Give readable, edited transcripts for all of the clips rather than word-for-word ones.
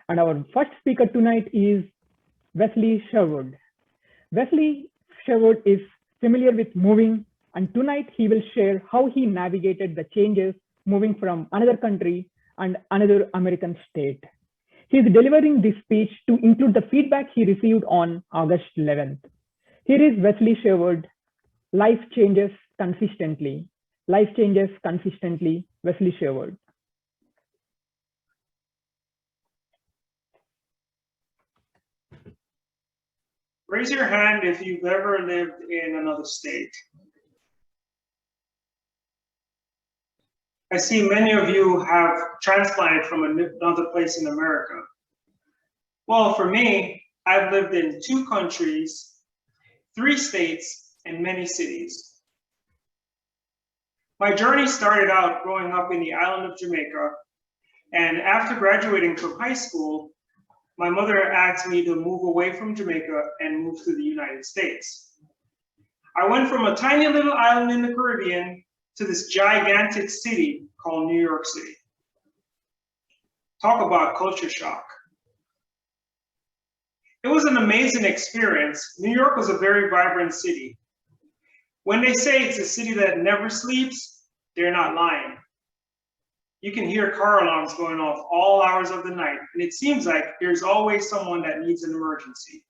And our first speaker tonight is Wesley Sherwood. Wesley Sherwood is familiar with moving, and tonight he will share how he navigated the changes moving from another country and another American state. He is delivering this speech to include the feedback he received on August 11th. Here is Wesley Sherwood. Life changes consistently. Life changes consistently. Wesley Sherwood. Raise your hand if you've ever lived in another state. I see many of you have transplanted from another place in America. Well, for me, I've lived in 2 countries, 3 states, and many cities. My journey started out growing up in the island of Jamaica, and after graduating from high school, my mother asked me to move away from Jamaica and move to the United States. I went from a tiny little island in the Caribbean to this gigantic city called New York City. Talk about culture shock. It was an amazing experience. New York was a very vibrant city. When they say it's a city that never sleeps, they're not lying. You can hear car alarms going off all hours of the night, and it seems like there's always someone that needs an emergency.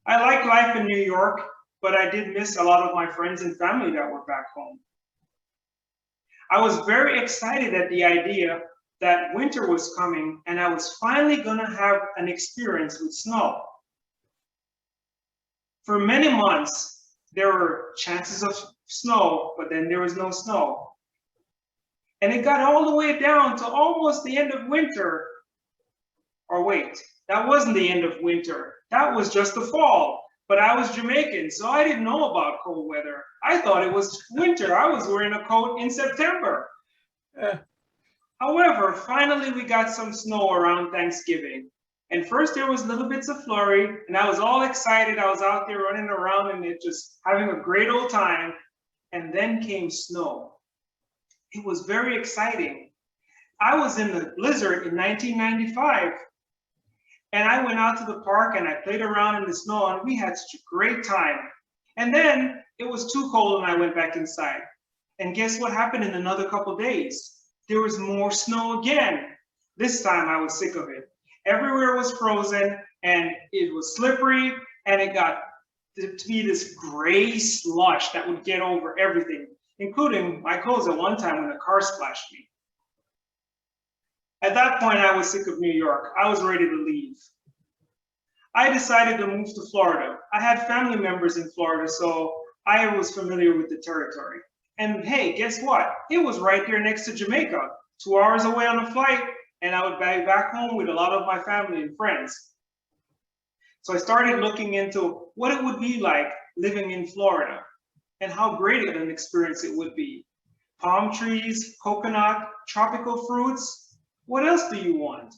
I like life in New York, but I did miss a lot of my friends and family that were back home. I was very excited at the idea that winter was coming and I was finally gonna have an experience with snow. For many months, there were chances of snow, but then there was no snow. And it got all the way down to almost the end of winter. Or wait, that wasn't the end of winter. That was just the fall. But I was Jamaican, so I didn't know about cold weather. I thought it was winter. I was wearing a coat in September. However, finally we got some snow around Thanksgiving. And first there was little bits of flurry, and I was all excited. I was out there running around and it just having a great old time. And then came snow. It was very exciting. I was in the blizzard in 1995, and I went out to the park and I played around in the snow, and we had such a great time. And then it was too cold and I went back inside. And guess what happened in another couple days? There was more snow again. This time I was sick of it. Everywhere was frozen and it was slippery, and it got to be this gray slush that would get over everything, including my clothes at one time when a car splashed me. At that point, I was sick of New York. I was ready to leave. I decided to move to Florida. I had family members in Florida, so I was familiar with the territory. And hey, guess what? It was right there next to Jamaica, 2 hours away on a flight, and I would be back home with a lot of my family and friends. So I started looking into what it would be like living in Florida and how great of an experience it would be. Palm trees, coconut, tropical fruits. What else do you want?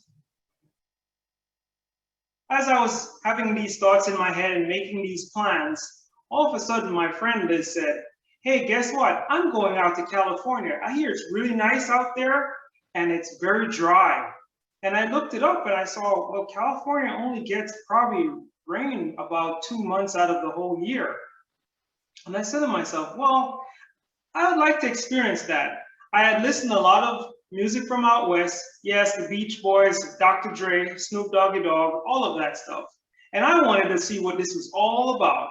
As I was having these thoughts in my head and making these plans, all of a sudden my friend Liz said, hey, guess what? I'm going out to California. I hear it's really nice out there and it's very dry. And I looked it up and I saw, well, California only gets probably rain about 2 months out of the whole year. And I said to myself, well, I would like to experience that. I had listened to a lot of music from out west. Yes, the Beach Boys, Dr. Dre, Snoop Doggy Dogg, all of that stuff. And I wanted to see what this was all about.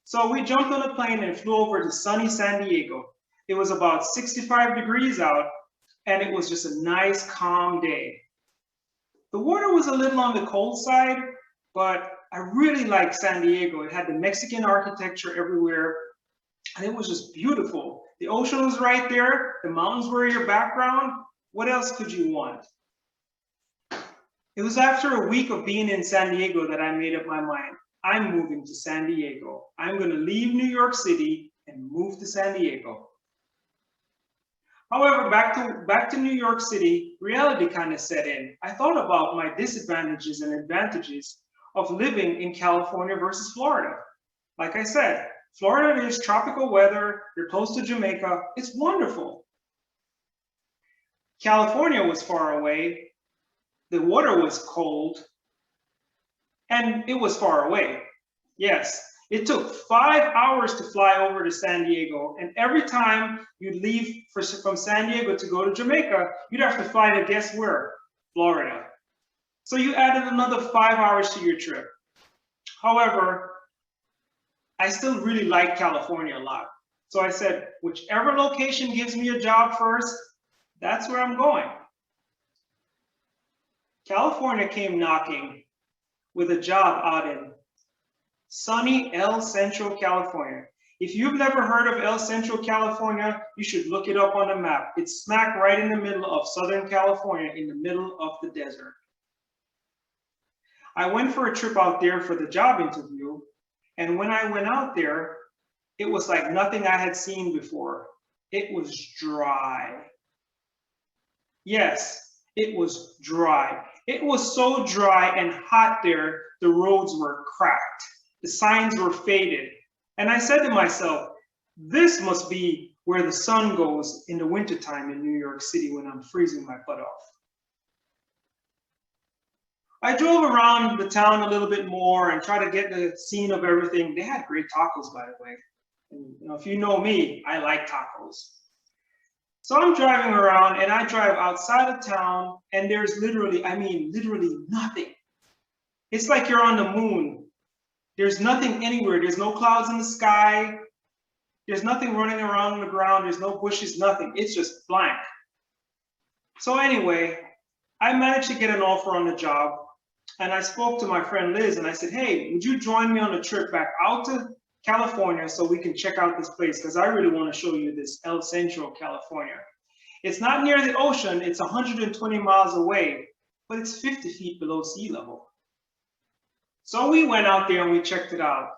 So we jumped on a plane and flew over to sunny San Diego. It was about 65 degrees out, and it was just a nice, calm day. The water was a little on the cold side, but I really liked San Diego. It had the Mexican architecture everywhere, and it was just beautiful. The ocean was right there. The mountains were your background. What else could you want? It was after a week of being in San Diego that I made up my mind. I'm moving to San Diego. I'm going to leave New York City and move to San Diego. However, back to New York City, reality kind of set in. I thought about my disadvantages and advantages of living in California versus Florida. Like I said, Florida is tropical weather, you're close to Jamaica, it's wonderful. California was far away, The water was cold and it was far away. Yes, it took 5 hours to fly over to San Diego. And every time you'd leave from San Diego to go to Jamaica, you'd have to fly to guess where? Florida. So you added another 5 hours to your trip. However, I still really like California a lot. So I said, whichever location gives me a job first, that's where I'm going. California came knocking with a job out in sunny El Centro, California. If you've never heard of El Centro, California, you should look it up on the map. It's smack right in the middle of Southern California, in the middle of the desert. I went for a trip out there for the job interview, and when I went out there, it was like nothing I had seen before. It was dry. Yes, it was dry. It was so dry and hot there, the roads were cracked. The signs were faded. And I said to myself, this must be where the sun goes in the wintertime in New York City when I'm freezing my butt off. I drove around the town a little bit more and tried to get the scene of everything. They had great tacos, by the way. And, if you know me, I like tacos. So I'm driving around and I drive outside of town and there's literally, literally nothing. It's like you're on the moon. There's nothing anywhere. There's no clouds in the sky. There's nothing running around on the ground. There's no bushes, nothing. It's just blank. So anyway, I managed to get an offer on the job. And I spoke to my friend Liz and I said, hey, would you join me on a trip back out to California so we can check out this place? Because I really want to show you this El Centro, California. It's not near the ocean. It's 120 miles away, but it's 50 feet below sea level. So we went out there and we checked it out.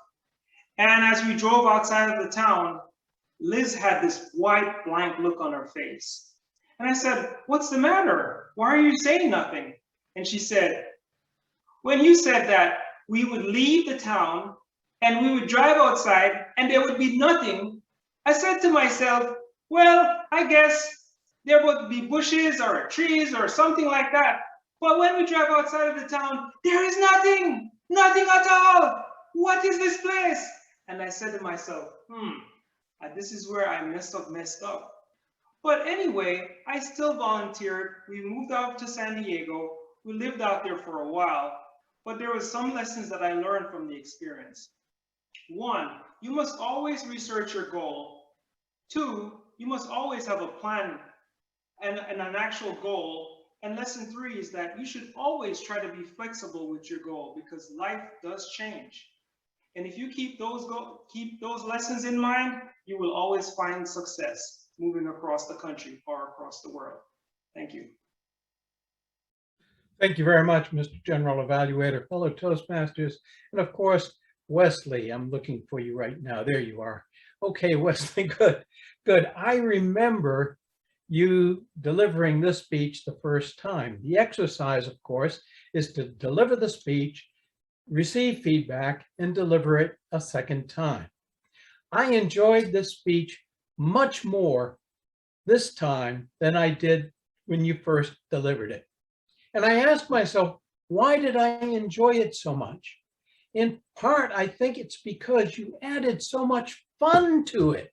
And as we drove outside of the town, Liz had this white blank look on her face. And I said, what's the matter? Why are you saying nothing? And she said, when you said that we would leave the town and we would drive outside and there would be nothing, I said to myself, well, I guess there would be bushes or trees or something like that. But when we drive outside of the town, there is nothing. Nothing at all. What is this place? And I said to myself, this is where I messed up. But anyway, I still volunteered. We moved out to San Diego. We lived out there for a while, but there were some lessons that I learned from the experience. 1, you must always research your goal. 2, you must always have a plan and an actual goal. And lesson 3 is that you should always try to be flexible with your goal because life does change. And if you keep those lessons in mind, you will always find success moving across the country or across the world. Thank you. Thank you very much, Mr. General Evaluator, fellow Toastmasters, and of course, Wesley. I'm looking for you right now. There you are. Okay, Wesley, good. I remember you delivering this speech the first time. The exercise, of course, is to deliver the speech, receive feedback, and deliver it a second time. I enjoyed this speech much more this time than I did when you first delivered it. And I asked myself, why did I enjoy it so much? In part, I think it's because you added so much fun to it.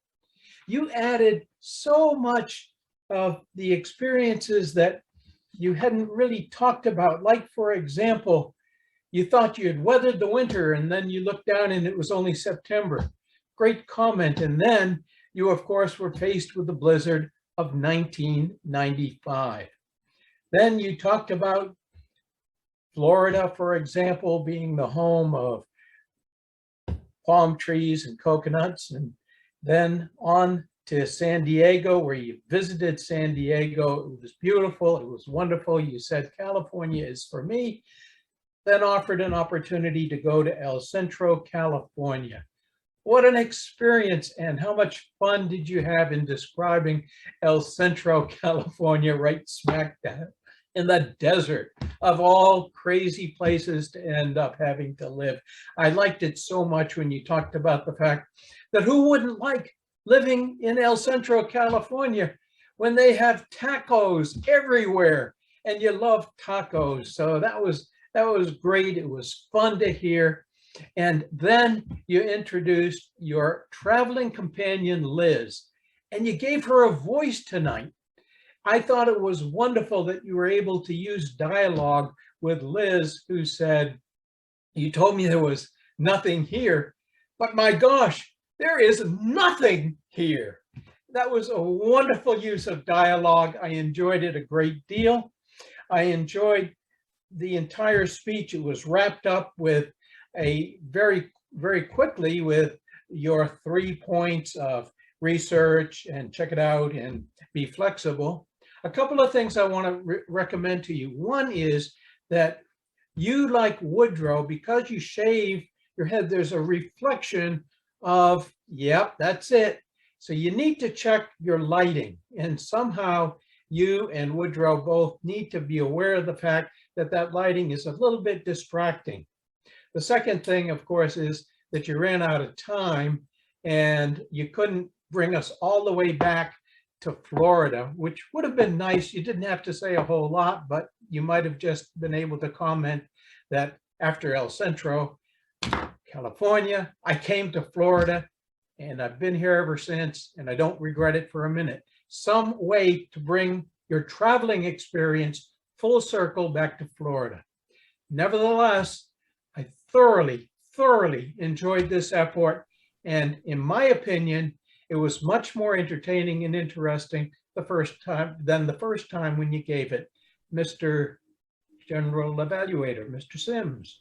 You added so much of the experiences that you hadn't really talked about. Like, for example, you thought you had weathered the winter and then you looked down and it was only September. Great comment. And then you, of course, were faced with the blizzard of 1995. Then you talked about Florida, for example, being the home of palm trees and coconuts, and then on to San Diego, where you visited San Diego. It was beautiful. It was wonderful. You said, California is for me. Then offered an opportunity to go to El Centro, California. What an experience, and how much fun did you have in describing El Centro, California, right smack dab in the desert of all crazy places to end up having to live. I liked it so much when you talked about the fact that who wouldn't like living in El Centro, California, when they have tacos everywhere and you love tacos. So that was great. It was fun to hear. And then you introduced your traveling companion, Liz, and you gave her a voice tonight. I thought it was wonderful that you were able to use dialogue with Liz, who said, you told me there was nothing here, but my gosh, there is nothing here. That was a wonderful use of dialogue. I enjoyed it a great deal. I enjoyed the entire speech. It was wrapped up with a very quickly with your 3 points of research and check it out and be flexible. A couple of things I want to recommend to you. One is that you, like Woodrow, because you shave your head, there's a reflection of, yep, that's it. So you need to check your lighting, and somehow you and Woodrow both need to be aware of the fact that that lighting is a little bit distracting. The second thing, of course, is that you ran out of time and you couldn't bring us all the way back to Florida, which would have been nice. You didn't have to say a whole lot, but you might have just been able to comment that after El Centro, California, I came to Florida and I've been here ever since, and I don't regret it for a minute. Some way to bring your traveling experience full circle back to Florida. Nevertheless, I thoroughly enjoyed this effort. And in my opinion, it was much more entertaining and interesting the first time when you gave it. Mr. General Evaluator, Mr. Sims.